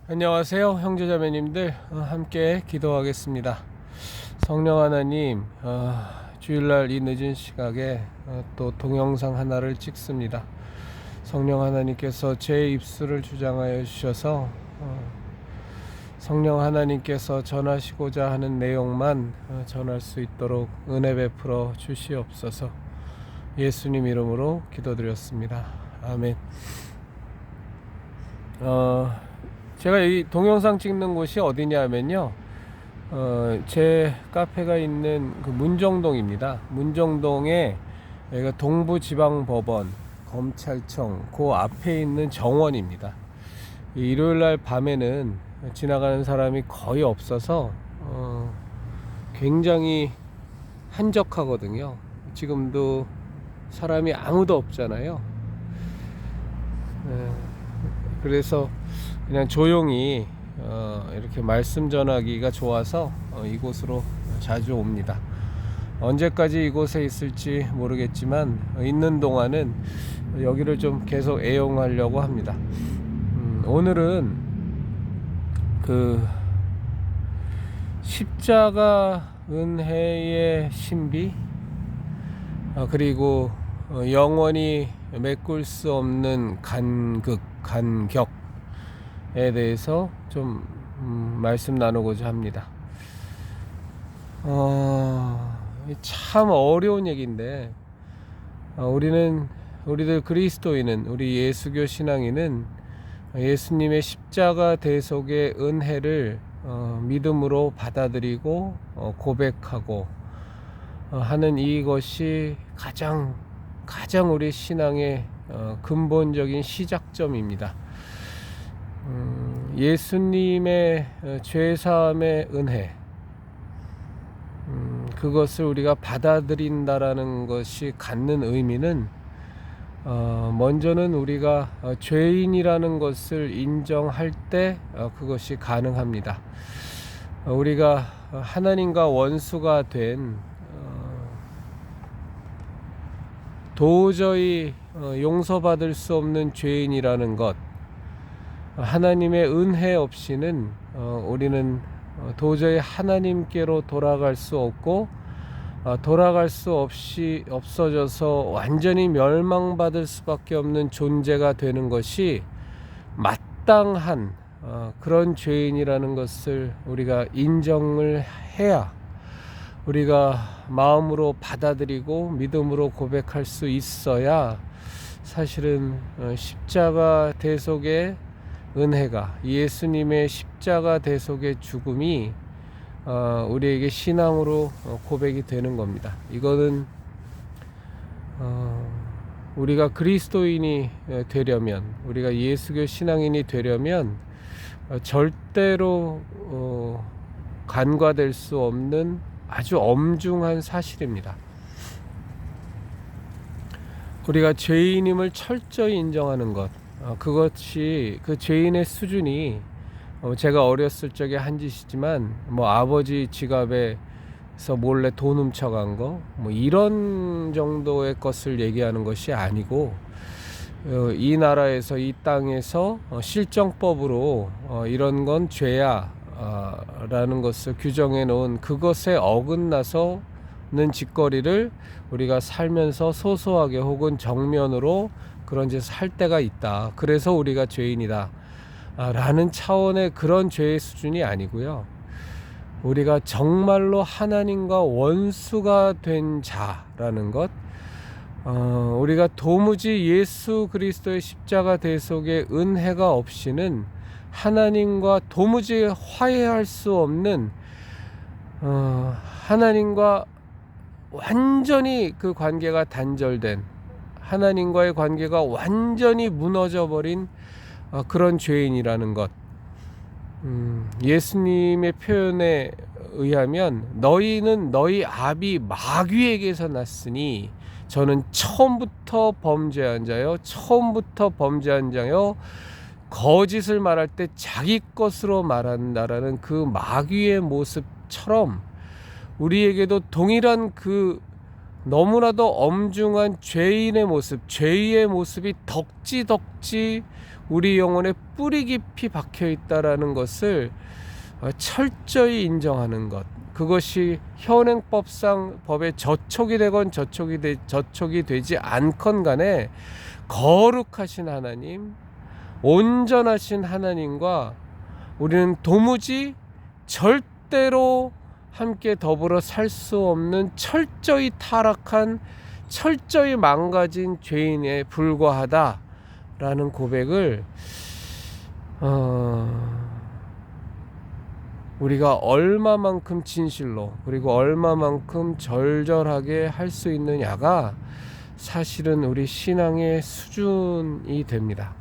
안녕하세요, 형제자매님들. 함께 기도하겠습니다. 성령 하나님, 주일날 이 늦은 시각에 또 동영상 하나를 찍습니다. 성령 하나님께서 제 입술을 주장하여 주셔서 성령 하나님께서 전하시고자 하는 내용만 전할 수 있도록 은혜 베풀어 주시옵소서. 예수님 이름으로 기도드렸습니다. 아멘. 제가 이 동영상 찍는 곳이 어디냐면요, 제 카페가 있는 그 문정동입니다. 문정동에 여기가 동부지방법원 검찰청 그 앞에 있는 정원입니다. 일요일날 밤에는 지나가는 사람이 거의 없어서 굉장히 한적하거든요. 지금도 사람이 아무도 없잖아요. 그래서 그냥 조용히 이렇게 말씀 전하기가 좋아서 이곳으로 자주 옵니다. 언제까지 이곳에 있을지 모르겠지만 있는 동안은 여기를 좀 계속 애용하려고 합니다. 오늘은 그 십자가 은혜의 신비, 그리고 영원히 메꿀 수 없는 간격에 대해서 좀 말씀 나누고자 합니다. 참 어려운 얘기인데, 우리들 그리스도인은, 우리 예수교 신앙인은 예수님의 십자가 대속의 은혜를 믿음으로 받아들이고 고백하고 하는 이것이 가장 우리 신앙의 근본적인 시작점입니다. 예수님의 죄사함의 은혜, 그것을 우리가 받아들인다라는 것이 갖는 의미는, 먼저는 우리가 죄인이라는 것을 인정할 때 그것이 가능합니다. 우리가 하나님과 원수가 된, 도저히 용서받을 수 없는 죄인이라는 것, 하나님의 은혜 없이는 우리는 도저히 하나님께로 돌아갈 수 없고, 돌아갈 수 없어져서 완전히 멸망받을 수밖에 없는 존재가 되는 것이 마땅한 그런 죄인이라는 것을 우리가 인정을 해야 우리가 마음으로 받아들이고 믿음으로 고백할 수 있어야, 사실은 십자가 대속의 은혜가, 예수님의 십자가 대속의 죽음이 우리에게 신앙으로 고백이 되는 겁니다. 이거는 우리가 그리스도인이 되려면, 우리가 예수교 신앙인이 되려면 절대로 간과될 수 없는 아주 엄중한 사실입니다. 우리가 죄인임을 철저히 인정하는 것, 그것이, 그 죄인의 수준이, 제가 어렸을 적에 한 짓이지만 아버지 지갑에서 몰래 돈 훔쳐간 거, 이런 정도의 것을 얘기하는 것이 아니고, 이 나라에서, 이 땅에서 실정법으로 이런 건 죄야 라는 것을 규정해 놓은 그것에 어긋나서는 짓거리를 우리가 살면서 소소하게 혹은 정면으로 그런 짓을 할 때가 있다. 그래서 우리가 죄인이다 라는 차원의 그런 죄의 수준이 아니고요, 우리가 정말로 하나님과 원수가 된 자라는 것, 우리가 도무지 예수 그리스도의 십자가 대속의 은혜가 없이는 하나님과 도무지 화해할 수 없는, 하나님과 완전히 그 관계가 단절된, 하나님과의 관계가 완전히 무너져 버린 그런 죄인이라는 것. 예수님의 표현에 의하면 너희는 너희 아비 마귀에게서 났으니 저는 처음부터 범죄한 자요 거짓을 말할 때 자기 것으로 말한다라는 그 마귀의 모습처럼 우리에게도 동일한 그 너무나도 엄중한 죄인의 모습, 죄의 모습이 덕지덕지 우리 영혼에 뿌리 깊이 박혀 있다라는 것을 철저히 인정하는 것. 그것이 현행법상 법에 저촉이 되건 저촉이 되지 않건 간에 거룩하신 하나님, 온전하신 하나님과 우리는 도무지 절대로 함께 더불어 살 수 없는 철저히 타락한, 철저히 망가진 죄인에 불과하다라는 고백을 우리가 얼마만큼 진실로, 그리고 얼마만큼 절절하게 할 수 있느냐가 사실은 우리 신앙의 수준이 됩니다.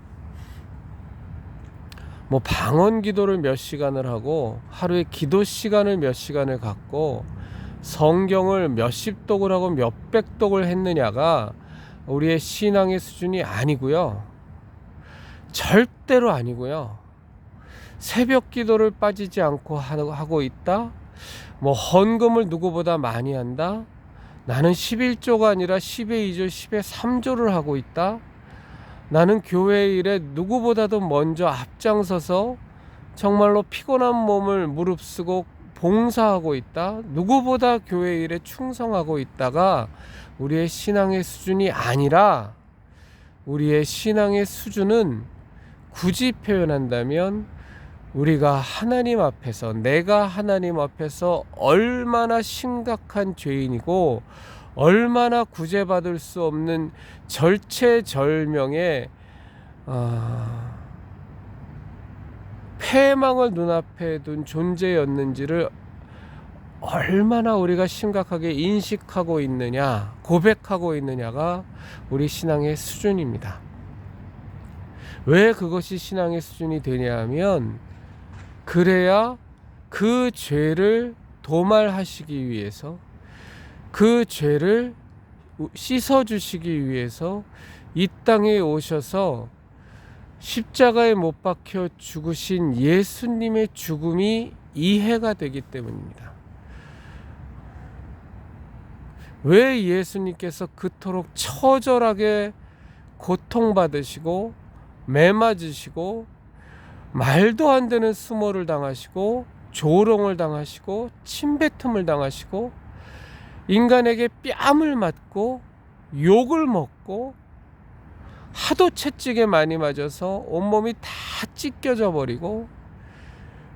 뭐 방언 기도를 몇 시간을 하고 하루에 기도 시간을 몇 시간을 갖고 성경을 몇십 독을 하고 몇백 독을 했느냐가 우리의 신앙의 수준이 아니고요. 절대로 아니고요. 새벽 기도를 빠지지 않고 하고 있다. 뭐 헌금을 누구보다 많이 한다. 나는 11조가 아니라 10의 2조, 10의 3조를 하고 있다. 나는 교회 일에 누구보다도 먼저 앞장서서 정말로 피곤한 몸을 무릅쓰고 봉사하고 있다. 누구보다 교회 일에 충성하고 있다가 우리의 신앙의 수준이 아니라, 우리의 신앙의 수준은 굳이 표현한다면 우리가 하나님 앞에서, 내가 하나님 앞에서 얼마나 심각한 죄인이고 얼마나 구제받을 수 없는 절체절명의 패망을 눈앞에 둔 존재였는지를 얼마나 우리가 심각하게 인식하고 있느냐, 고백하고 있느냐가 우리 신앙의 수준입니다. 왜 그것이 신앙의 수준이 되냐 하면, 그래야 그 죄를 도말하시기 위해서, 그 죄를 씻어주시기 위해서 이 땅에 오셔서 십자가에 못 박혀 죽으신 예수님의 죽음이 이해가 되기 때문입니다. 왜 예수님께서 그토록 처절하게 고통받으시고 매맞으시고 말도 안 되는 수모를 당하시고 조롱을 당하시고 침뱉음을 당하시고 인간에게 뺨을 맞고 욕을 먹고 하도 채찍에 많이 맞아서 온몸이 다 찢겨져 버리고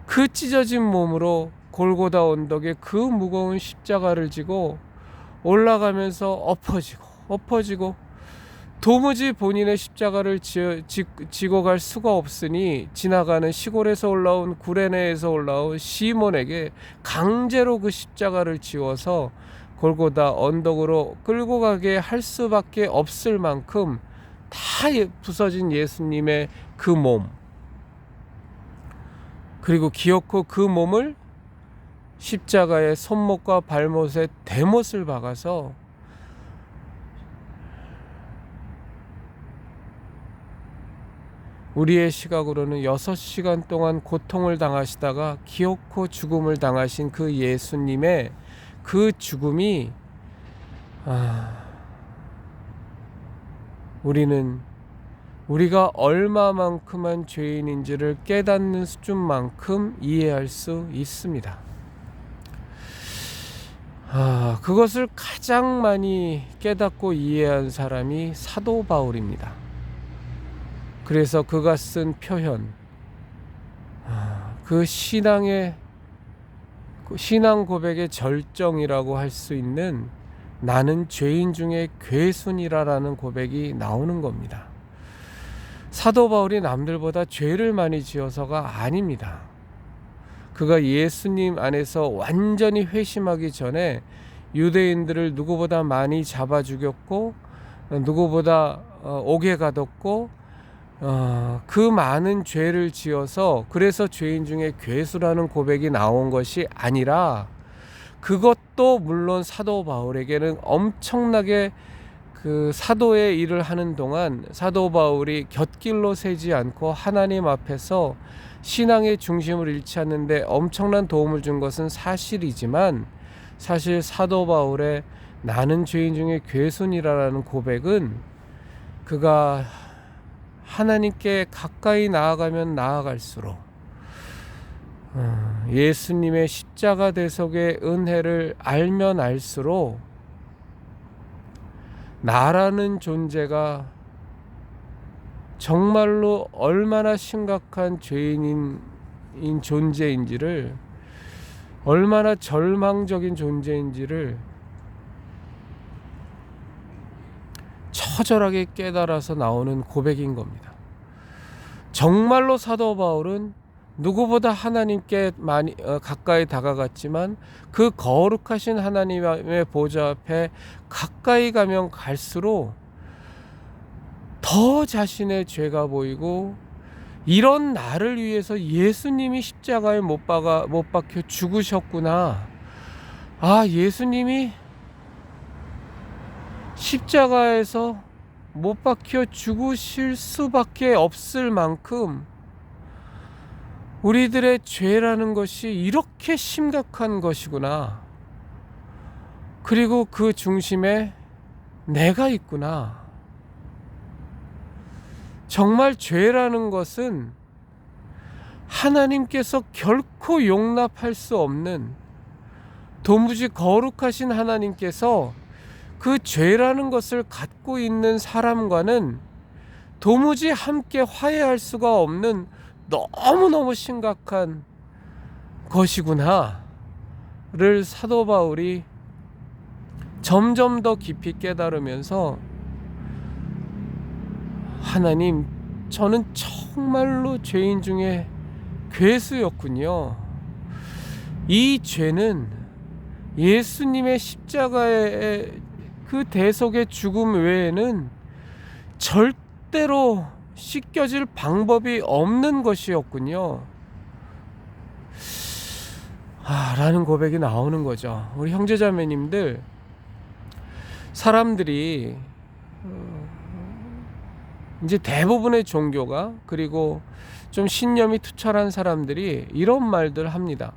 그 찢어진 몸으로 골고다 언덕에 그 무거운 십자가를 지고 올라가면서 엎어지고 도무지 본인의 십자가를 지고 갈 수가 없으니 지나가는 시골에서 올라온, 구레네에서 올라온 시몬에게 강제로 그 십자가를 지워서 골고다 언덕으로 끌고 가게 할 수밖에 없을 만큼 다 부서진 예수님의 그 몸, 그리고 기어코 그 몸을 십자가의 손목과 발못에 대못을 박아서 우리의 시각으로는 6시간 동안 고통을 당하시다가 기어코 죽음을 당하신 그 예수님의 그 죽음이 우리는 우리가 얼마만큼한 죄인인지를 깨닫는 수준만큼 이해할 수 있습니다. 그것을 가장 많이 깨닫고 이해한 사람이 사도 바울입니다. 그래서 그가 쓴 표현, 그 신앙 고백의 절정이라고 할 수 있는 나는 죄인 중에 괴순이라라는 고백이 나오는 겁니다. 사도 바울이 남들보다 죄를 많이 지어서가 아닙니다. 그가 예수님 안에서 완전히 회심하기 전에 유대인들을 누구보다 많이 잡아 죽였고 누구보다 옥에 가뒀고 그 많은 죄를 지어서 그래서 죄인 중에 괴수라는 고백이 나온 것이 아니라, 그것도 물론 사도 바울에게는 엄청나게 그 사도의 일을 하는 동안 사도 바울이 곁길로 새지 않고 하나님 앞에서 신앙의 중심을 잃지 않는데 엄청난 도움을 준 것은 사실이지만, 사실 사도 바울의 나는 죄인 중에 괴순이라는 고백은 그가 하나님께 가까이 나아가면 나아갈수록 예수님의 십자가 대속의 은혜를 알면 알수록 나라는 존재가 정말로 얼마나 심각한 죄인인 존재인지를, 얼마나 절망적인 존재인지를 처절하게 깨달아서 나오는 고백인 겁니다. 정말로 사도 바울은 누구보다 하나님께 많이 가까이 다가갔지만 그 거룩하신 하나님의 보좌 앞에 가까이 가면 갈수록 더 자신의 죄가 보이고, 이런 나를 위해서 예수님이 십자가에 못 박혀 죽으셨구나. 아, 예수님이 십자가에서 못 박혀 죽으실 수밖에 없을 만큼 우리들의 죄라는 것이 이렇게 심각한 것이구나. 그리고 그 중심에 내가 있구나. 정말 죄라는 것은 하나님께서 결코 용납할 수 없는, 도무지 거룩하신 하나님께서 그 죄라는 것을 갖고 있는 사람과는 도무지 함께 화해할 수가 없는 너무너무 심각한 것이구나를 사도 바울이 점점 더 깊이 깨달으면서, 하나님, 저는 정말로 죄인 중에 괴수였군요. 이 죄는 예수님의 십자가의 그 대속의 죽음 외에는 절대로 씻겨질 방법이 없는 것이었군요. 라는 고백이 나오는 거죠. 우리 형제자매님들, 사람들이 이제 대부분의 종교가, 그리고 좀 신념이 투철한 사람들이 이런 말들 합니다.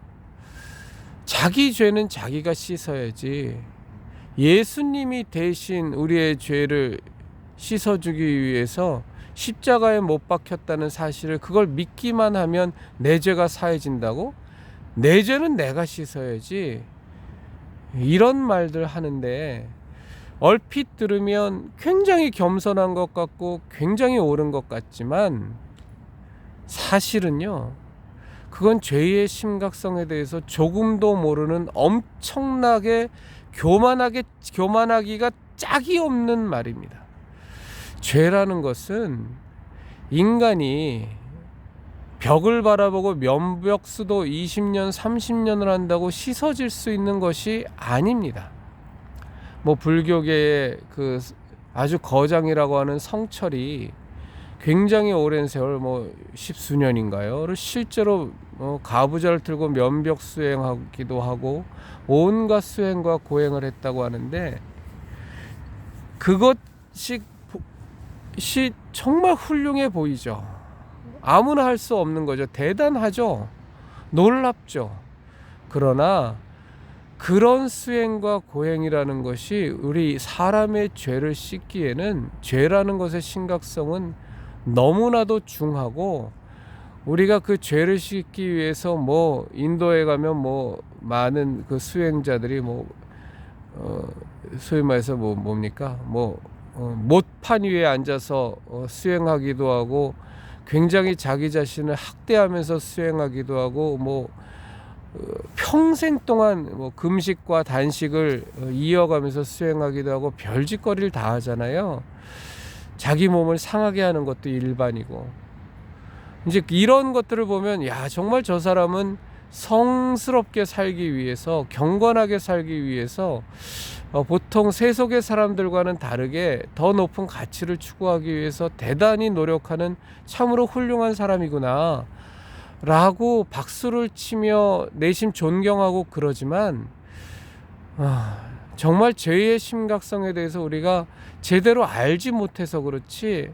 자기 죄는 자기가 씻어야지, 예수님이 대신 우리의 죄를 씻어주기 위해서 십자가에 못 박혔다는 사실을, 그걸 믿기만 하면 내 죄가 사해진다고? 내 죄는 내가 씻어야지, 이런 말들 하는데, 얼핏 들으면 굉장히 겸손한 것 같고 굉장히 옳은 것 같지만, 사실은요, 그건 죄의 심각성에 대해서 조금도 모르는 엄청나게 교만하기가 짝이 없는 말입니다. 죄라는 것은 인간이 벽을 바라보고 면벽수도 20년 30년을 한다고 씻어질 수 있는 것이 아닙니다. 뭐 불교계의 그 아주 거장이라고 하는 성철이 굉장히 오랜 세월, 뭐 십수년인가요?를 실제로 가부좌를 들고 면벽 수행하기도 하고 온갖 수행과 고행을 했다고 하는데, 그것이 정말 훌륭해 보이죠. 아무나 할 수 없는 거죠. 대단하죠. 놀랍죠. 그러나 그런 수행과 고행이라는 것이 우리 사람의 죄를 씻기에는, 죄라는 것의 심각성은 너무나도 중하고, 우리가 그 죄를 씻기 위해서 뭐 인도에 가면 뭐 많은 그 수행자들이 소위 말해서 뭡니까? 못판 위에 앉아서 수행하기도 하고, 굉장히 자기 자신을 학대하면서 수행하기도 하고, 평생 동안 금식과 단식을 이어가면서 수행하기도 하고, 별짓거리를 다 하잖아요. 자기 몸을 상하게 하는 것도 일반이고. 이제 이런 것들을 보면, 야, 정말 저 사람은 성스럽게 살기 위해서, 경건하게 살기 위해서 보통 세속의 사람들과는 다르게 더 높은 가치를 추구하기 위해서 대단히 노력하는 참으로 훌륭한 사람이구나 라고 박수를 치며 내심 존경하고 그러지만, 정말 죄의 심각성에 대해서 우리가 제대로 알지 못해서 그렇지,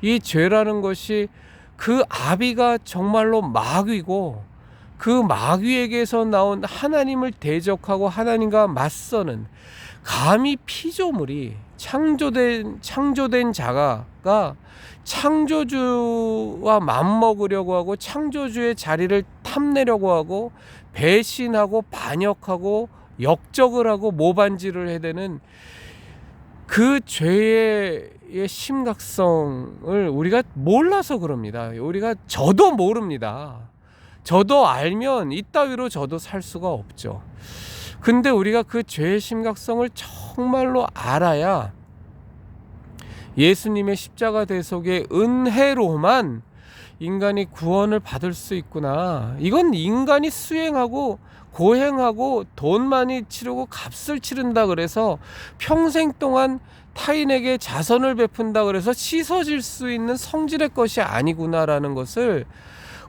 이 죄라는 것이 그 아비가 정말로 마귀고, 그 마귀에게서 나온 하나님을 대적하고 하나님과 맞서는, 감히 피조물이 창조된 자가 창조주와 맞먹으려고 하고 창조주의 자리를 탐내려고 하고 배신하고 반역하고 역적을 하고 모반지를 해대는 그 죄의 심각성을 우리가 몰라서 그럽니다. 저도 모릅니다. 저도 알면 이따위로 저도 살 수가 없죠. 근데 우리가 그 죄의 심각성을 정말로 알아야 예수님의 십자가 대속의 은혜로만 인간이 구원을 받을 수 있구나. 이건 인간이 수행하고 고행하고 돈 많이 치르고 값을 치른다 그래서 평생 동안 타인에게 자선을 베푼다 그래서 씻어질 수 있는 성질의 것이 아니구나라는 것을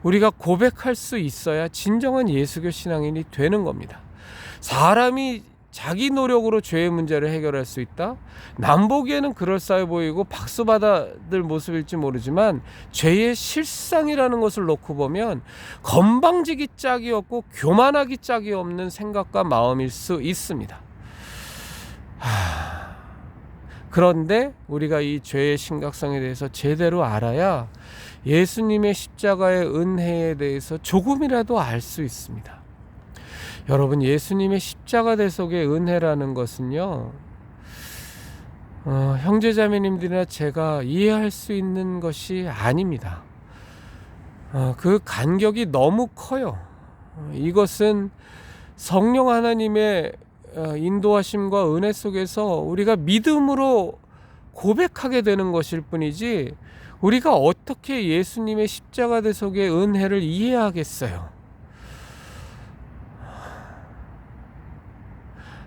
우리가 고백할 수 있어야 진정한 예수교 신앙인이 되는 겁니다. 사람이 자기 노력으로 죄의 문제를 해결할 수 있다? 남 보기에는 그럴싸해 보이고 박수 받아들 모습일지 모르지만 죄의 실상이라는 것을 놓고 보면 건방지기 짝이 없고 교만하기 짝이 없는 생각과 마음일 수 있습니다. 그런데 우리가 이 죄의 심각성에 대해서 제대로 알아야 예수님의 십자가의 은혜에 대해서 조금이라도 알 수 있습니다. 여러분, 예수님의 십자가 대속의 은혜라는 것은요, 형제자매님들이나 제가 이해할 수 있는 것이 아닙니다. 그 간격이 너무 커요. 이것은 성령 하나님의 인도하심과 은혜 속에서 우리가 믿음으로 고백하게 되는 것일 뿐이지 우리가 어떻게 예수님의 십자가 대속의 은혜를 이해하겠어요?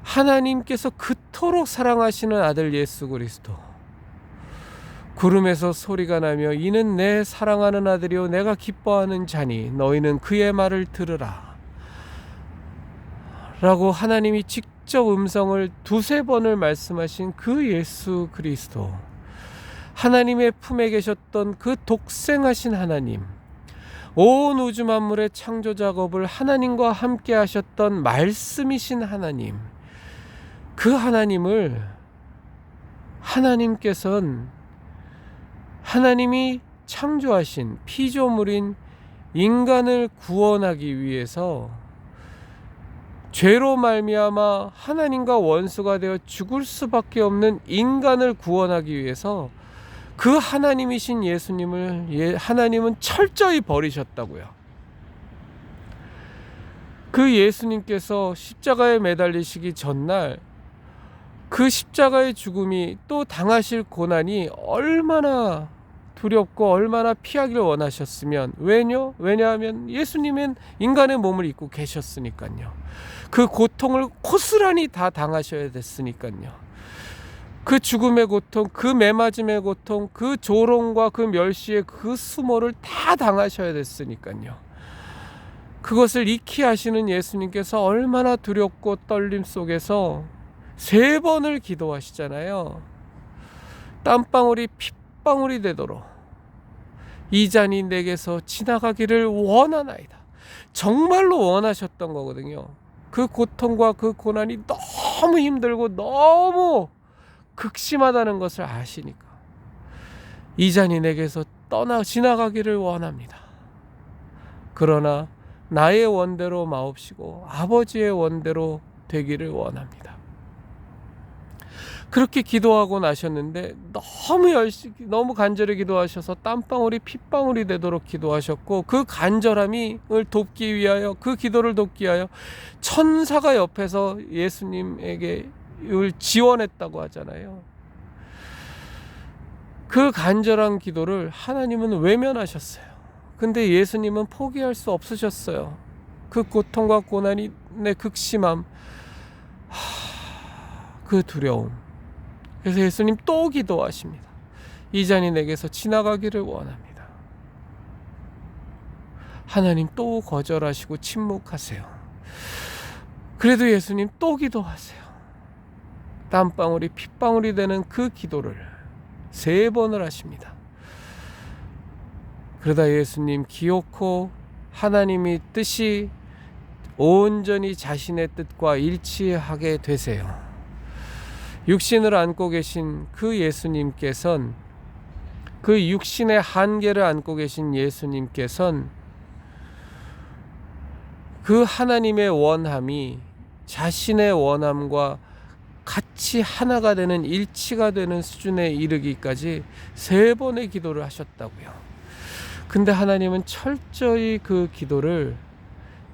하나님께서 그토록 사랑하시는 아들 예수 그리스도, 구름에서 소리가 나며 이는 내 사랑하는 아들이요 내가 기뻐하는 자니 너희는 그의 말을 들으라 라고 하나님이 직접 음성을 두세 번을 말씀하신 그 예수 그리스도, 하나님의 품에 계셨던 그 독생하신 하나님, 온 우주 만물의 창조 작업을 하나님과 함께 하셨던 말씀이신 하나님, 그 하나님을 하나님께서는 하나님이 창조하신 피조물인 인간을 구원하기 위해서 죄로 말미암아 하나님과 원수가 되어 죽을 수밖에 없는 인간을 구원하기 위해서 그 하나님이신 예수님을 하나님은 철저히 버리셨다고요. 그 예수님께서 십자가에 매달리시기 전날 그 십자가의 죽음이 또 당하실 고난이 얼마나 두렵고 얼마나 피하기를 원하셨으면, 왜냐하면 예수님은 인간의 몸을 입고 계셨으니까요. 그 고통을 고스란히 다 당하셔야 됐으니까요. 그 죽음의 고통, 그 매맞음의 고통, 그 조롱과 그 멸시의 그 수모를 다 당하셔야 됐으니까요. 그것을 익히 하시는 예수님께서 얼마나 두렵고 떨림 속에서 3번을 기도하시잖아요. 땀방울이 핏방울이 되도록 이 잔이 내게서 지나가기를 원하나이다. 정말로 원하셨던 거거든요. 그 고통과 그 고난이 너무 힘들고 너무 극심하다는 것을 아시니까 이 잔이 내게서 지나가기를 원합니다. 그러나 나의 원대로 마옵시고 아버지의 원대로 되기를 원합니다. 그렇게 기도하고 나셨는데 너무 간절히 기도하셔서 땀방울이 핏방울이 되도록 기도하셨고, 그 간절함을 돕기 위하여, 그 기도를 돕기 위하여 천사가 옆에서 예수님에게 지원했다고 하잖아요. 그 간절한 기도를 하나님은 외면하셨어요. 근데 예수님은 포기할 수 없으셨어요. 그 고통과 고난이 내 극심함, 그 두려움. 그래서 예수님 또 기도하십니다. 이 잔이 내게서 지나가기를 원합니다. 하나님 또 거절하시고 침묵하세요. 그래도 예수님 또 기도하세요. 땀방울이 핏방울이 되는 그 기도를 3번을 하십니다. 그러다 예수님 기어코 하나님의 뜻이 온전히 자신의 뜻과 일치하게 되세요. 육신을 안고 계신 그 예수님께선, 그 육신의 한계를 안고 계신 예수님께선 그 하나님의 원함이 자신의 원함과 같이 하나가 되는, 일치가 되는 수준에 이르기까지 3번의 기도를 하셨다고요. 근데 하나님은 철저히 그 기도를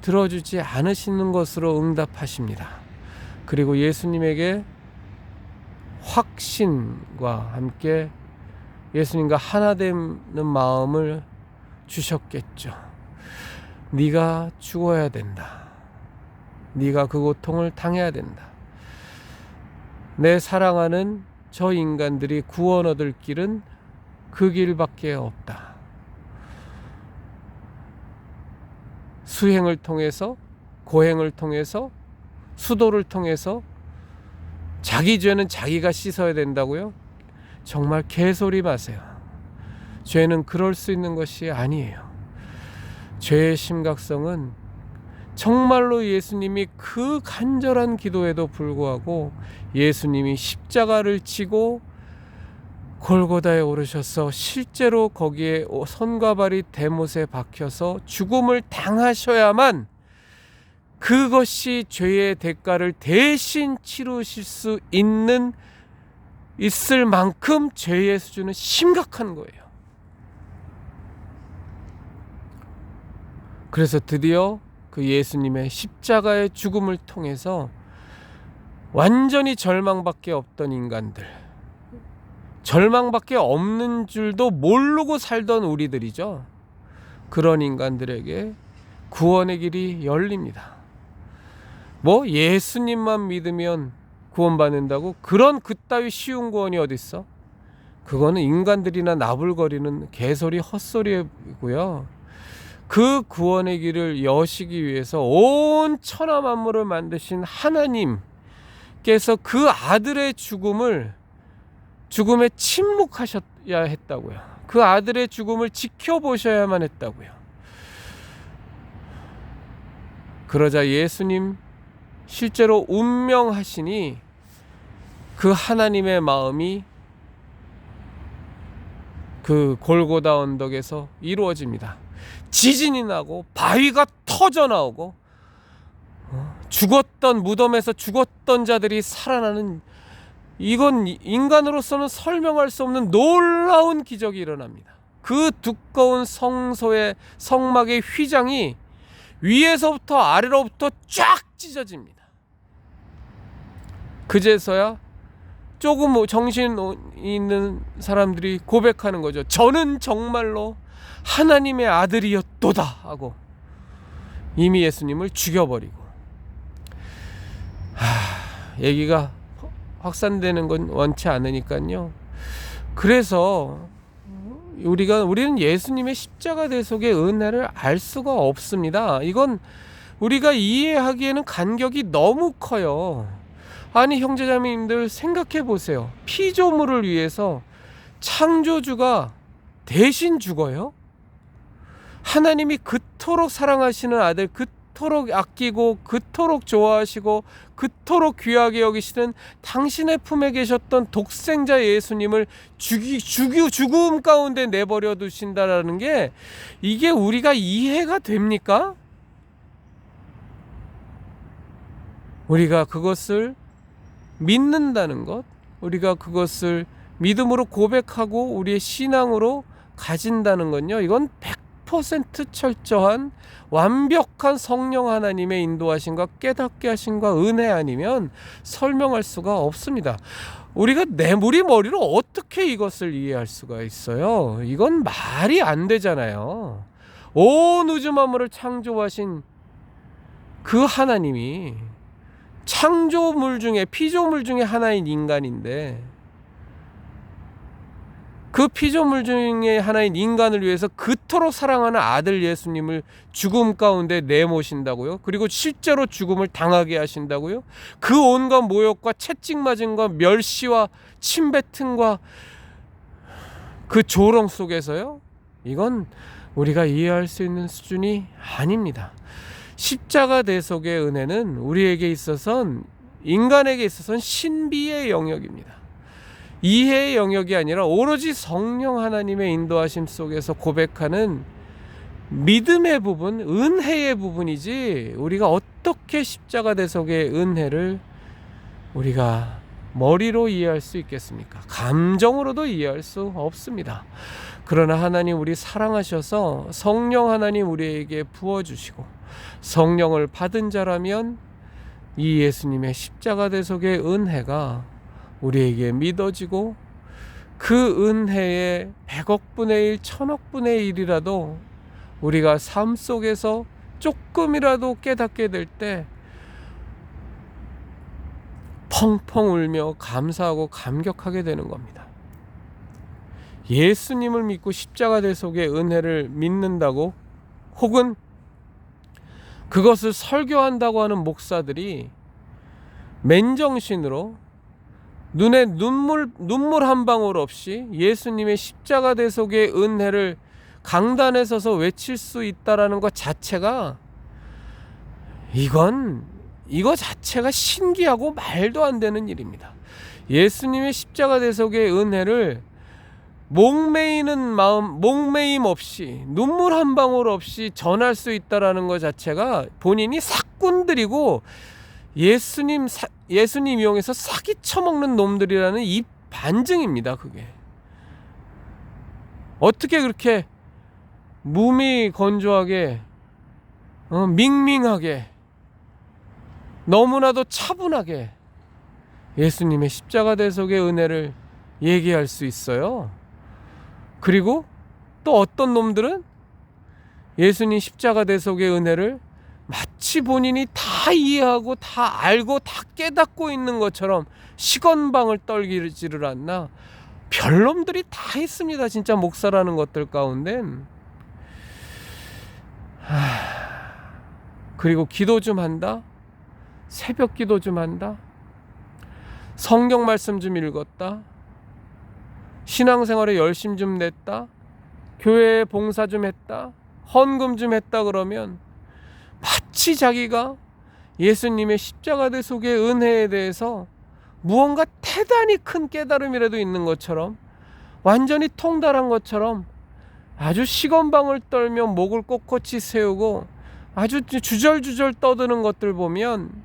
들어주지 않으시는 것으로 응답하십니다. 그리고 예수님에게 확신과 함께 예수님과 하나 되는 마음을 주셨겠죠. 네가 죽어야 된다. 네가 그 고통을 당해야 된다. 내 사랑하는 저 인간들이 구원 얻을 길은 그 길밖에 없다. 수행을 통해서, 고행을 통해서, 수도를 통해서 자기 죄는 자기가 씻어야 된다고요? 정말 개소리 마세요. 죄는 그럴 수 있는 것이 아니에요. 죄의 심각성은 정말로 예수님이 그 간절한 기도에도 불구하고 예수님이 십자가를 지고 골고다에 오르셔서 실제로 거기에 손과 발이 대못에 박혀서 죽음을 당하셔야만 그것이 죄의 대가를 대신 치르실 수 있을 만큼 죄의 수준은 심각한 거예요. 그래서 드디어 그 예수님의 십자가의 죽음을 통해서 완전히 절망밖에 없던 인간들, 절망밖에 없는 줄도 모르고 살던 우리들이죠. 그런 인간들에게 구원의 길이 열립니다. 뭐 예수님만 믿으면 구원받는다고? 그런 그따위 쉬운 구원이 어딨어? 그거는 인간들이나 나불거리는 개소리 헛소리고요. 그 구원의 길을 여시기 위해서 온 천하 만물을 만드신 하나님께서 그 아들의 죽음에 침묵하셔야 했다고요. 그 아들의 죽음을 지켜보셔야만 했다고요. 그러자 예수님 실제로 운명하시니 그 하나님의 마음이 그 골고다 언덕에서 이루어집니다. 지진이 나고 바위가 터져 나오고 죽었던, 무덤에서 죽었던 자들이 살아나는, 이건 인간으로서는 설명할 수 없는 놀라운 기적이 일어납니다. 그 두꺼운 성소의 성막의 휘장이 위에서부터 아래로부터 쫙 찢어집니다. 그제서야 조금 정신 있는 사람들이 고백하는 거죠. 저는 정말로 하나님의 아들이었도다 하고 이미 예수님을 죽여버리고. 얘기가 확산되는 건 원치 않으니까요. 그래서 우리는 예수님의 십자가 대속의 은혜를 알 수가 없습니다. 이건 우리가 이해하기에는 간격이 너무 커요. 아니 형제자매님들 생각해 보세요. 피조물을 위해서 창조주가 대신 죽어요? 하나님이 그토록 사랑하시는 아들, 그토록 아끼고 그토록 좋아하시고 그토록 귀하게 여기시는 당신의 품에 계셨던 독생자 예수님을 죽음 가운데 내버려 두신다라는 게, 이게 우리가 이해가 됩니까? 우리가 그것을 믿는다는 것, 우리가 그것을 믿음으로 고백하고 우리의 신앙으로 가진다는 건요, 이건 100% 철저한 완벽한 성령 하나님의 인도하심과 깨닫게 하심과 은혜 아니면 설명할 수가 없습니다. 우리 머리로 어떻게 이것을 이해할 수가 있어요? 이건 말이 안 되잖아요. 온 우주 만물을 창조하신 그 하나님이 창조물 중에, 피조물 중에 하나인 인간인데, 그 피조물 중에 하나인 인간을 위해서 그토록 사랑하는 아들 예수님을 죽음 가운데 내모신다고요? 그리고 실제로 죽음을 당하게 하신다고요? 그 온갖 모욕과 채찍맞음과 멸시와 침뱉음과 그 조롱 속에서요? 이건 우리가 이해할 수 있는 수준이 아닙니다. 십자가 대속의 은혜는 우리에게 있어서는 인간에게 있어서는 신비의 영역입니다. 이해의 영역이 아니라 오로지 성령 하나님의 인도하심 속에서 고백하는 믿음의 부분, 은혜의 부분이지, 우리가 어떻게 십자가 대속의 은혜를 우리가 머리로 이해할 수 있겠습니까? 감정으로도 이해할 수 없습니다. 그러나 하나님 우리 사랑하셔서 성령 하나님 우리에게 부어주시고, 성령을 받은 자라면 이 예수님의 십자가 대속의 은혜가 우리에게 믿어지고, 그 은혜의 100억 분의 1, 1000억 분의 1이라도 우리가 삶 속에서 조금이라도 깨닫게 될 때 펑펑 울며 감사하고 감격하게 되는 겁니다. 예수님을 믿고 십자가 대속의 은혜를 믿는다고, 혹은 그것을 설교한다고 하는 목사들이 맨정신으로 눈에 눈물 한 방울 없이 예수님의 십자가 대속의 은혜를 강단에 서서 외칠 수 있다라는 것 자체가, 이거 자체가 신기하고 말도 안 되는 일입니다. 예수님의 십자가 대속의 은혜를 목매이는 마음, 목매임 없이, 눈물 한 방울 없이 전할 수 있다라는 것 자체가 본인이 사꾼들이고 예수님 이용해서 사기 쳐먹는 놈들이라는 이 반증입니다. 그게 어떻게 그렇게 몸이 건조하게, 밍밍하게, 너무나도 차분하게 예수님의 십자가 대속의 은혜를 얘기할 수 있어요. 그리고 또 어떤 놈들은 예수님 십자가 대속의 은혜를 마치 본인이 다 이해하고 다 알고 다 깨닫고 있는 것처럼 시건방을 떨기지를 않나 별놈들이 다 있습니다. 진짜 목사라는 것들 가운데는. 그리고 기도 좀 한다, 새벽 기도 좀 한다, 성경 말씀 좀 읽었다, 신앙생활에 열심 좀 냈다, 교회에 봉사 좀 했다, 헌금 좀 했다, 그러면 마치 자기가 예수님의 십자가 대속의 은혜에 대해서 무언가 대단히 큰 깨달음이라도 있는 것처럼, 완전히 통달한 것처럼 아주 시건방을 떨며 목을 꼿꼿이 세우고 아주 주절주절 떠드는 것들 보면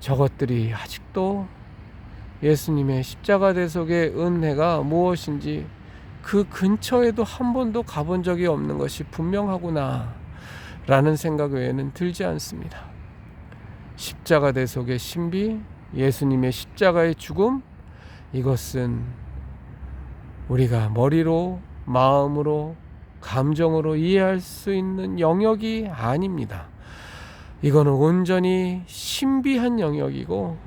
저것들이 아직도 예수님의 십자가 대속의 은혜가 무엇인지 그 근처에도 한 번도 가본 적이 없는 것이 분명하구나 라는 생각 외에는 들지 않습니다. 십자가 대속의 신비, 예수님의 십자가의 죽음, 이것은 우리가 머리로, 마음으로, 감정으로 이해할 수 있는 영역이 아닙니다. 이거는 온전히 신비한 영역이고,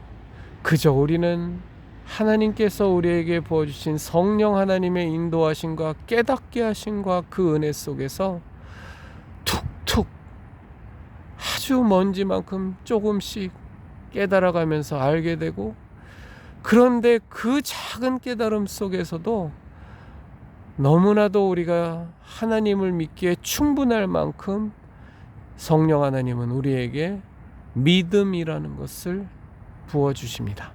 그저 우리는 하나님께서 우리에게 부어주신 성령 하나님의 인도하심과 깨닫게 하심과 그 은혜 속에서 툭툭 아주 먼지만큼 조금씩 깨달아가면서 알게 되고, 그런데 그 작은 깨달음 속에서도 너무나도 우리가 하나님을 믿기에 충분할 만큼 성령 하나님은 우리에게 믿음이라는 것을 부어주십니다.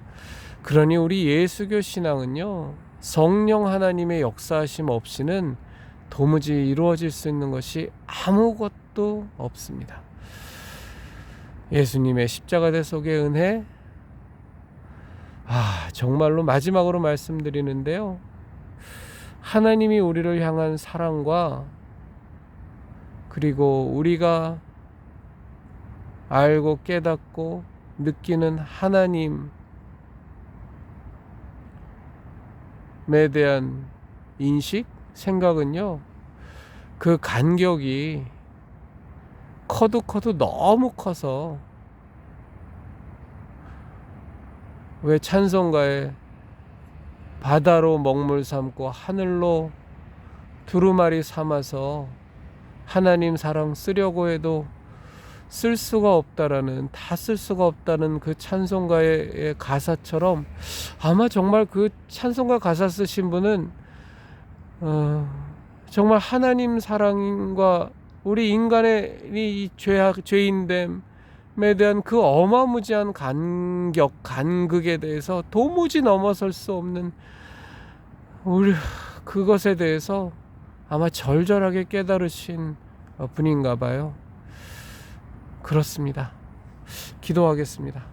그러니 우리 예수교 신앙은요, 성령 하나님의 역사하심 없이는 도무지 이루어질 수 있는 것이 아무것도 없습니다. 예수님의 십자가 대속의 은혜, 정말로 마지막으로 말씀드리는데요, 하나님이 우리를 향한 사랑과, 그리고 우리가 알고 깨닫고 느끼는 하나님에 대한 인식, 생각은요, 그 간격이 커도 너무 커서, 왜 찬송가에 바다로 먹물 삼고 하늘로 두루마리 삼아서 하나님 사랑 쓰려고 해도 쓸 수가 없다라는, 다 쓸 수가 없다는 그 찬송가의 가사처럼, 아마 정말 그 찬송가 가사 쓰신 분은 정말 하나님 사랑과 우리 인간의 이 죄인됨, 대한 그 어마무지한 간극에 대해서 도무지 넘어설 수 없는 우리 그것에 대해서 아마 절절하게 깨달으신 분인가 봐요. 그렇습니다. 기도하겠습니다.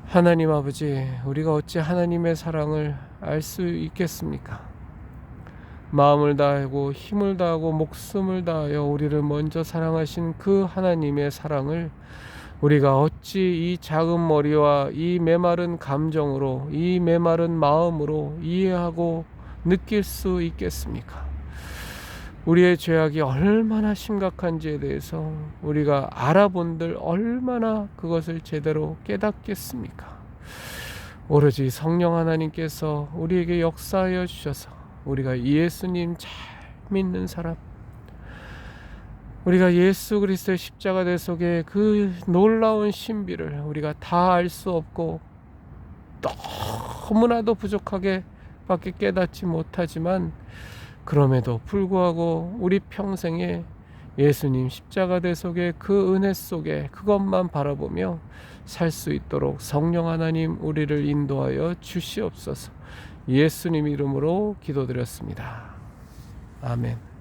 하나님 아버지, 우리가 어찌 하나님의 사랑을 알 수 있겠습니까? 마음을 다하고 힘을 다하고 목숨을 다하여 우리를 먼저 사랑하신 그 하나님의 사랑을 우리가 어찌 이 작은 머리와 이 메마른 감정으로, 이 메마른 마음으로 이해하고 느낄 수 있겠습니까? 우리의 죄악이 얼마나 심각한지에 대해서 우리가 알아본들 얼마나 그것을 제대로 깨닫겠습니까? 오로지 성령 하나님께서 우리에게 역사하여 주셔서 우리가 예수님 잘 믿는 사람, 우리가 예수 그리스도의 십자가대 속에 그 놀라운 신비를 우리가 다 알 수 없고 너무나도 부족하게 밖에 깨닫지 못하지만, 그럼에도 불구하고 우리 평생에 예수님 십자가대 속에 그 은혜 속에 그것만 바라보며 살 수 있도록 성령 하나님 우리를 인도하여 주시옵소서. 예수님 이름으로 기도드렸습니다. 아멘.